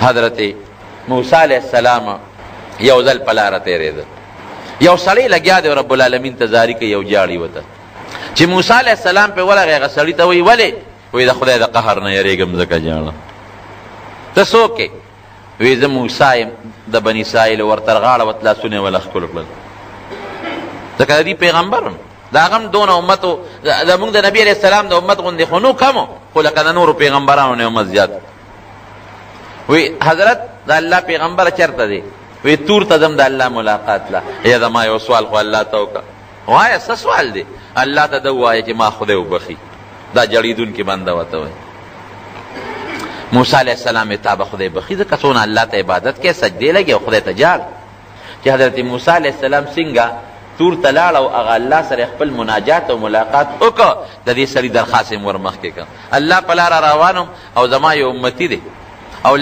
حضرت موسی علیہ السلام یو ځل په لاره تېرېده، یو سړی لګیا دی رب العالمین ته زاري کوي، یو جاړي ورته چې موسی علیہ السلام پې ورغی، هغه سړي ته وایي ولې؟ وایي د خدای د قهر نه یېرېږم ځکه جاړم. ته څوک یې؟ وایي زه موسی یم د بني اسرائیل. ورته غاړه ورته لاسونه یې وله ښکل کړل، ځکه د دې پیغمبر د هغه هم دونه امتو زمونږ د نبي علیه السلام د امت غوندې خو نو کم خو لکه د نورو پیغمبرانو نه امت زیات. وی حضرت د الله پیغمبر چېرته دی؟ وی تور ته ځم د الله ملاقات له. یا زما یو سوال خو الله ته وکړه. وایه څه سوال دی؟ الله ته ده ووایه چې ما خدای وبخي، دا جړېدونکې بنده ورته وایي. موسی علیه السلام یې تا به خدای بخي، ځکه څونه الله ته عبادت کوې، سجدې لګې او خدای ته جاړ. چې حضرت موسی علیه السلام څنګه تور ته لاړ او هغه الله سره خپل مناجات او ملاقات وکړه، د دې سړي درخواست یې ور مخکې کړه. الله په لاره روان او زما یو امتي دی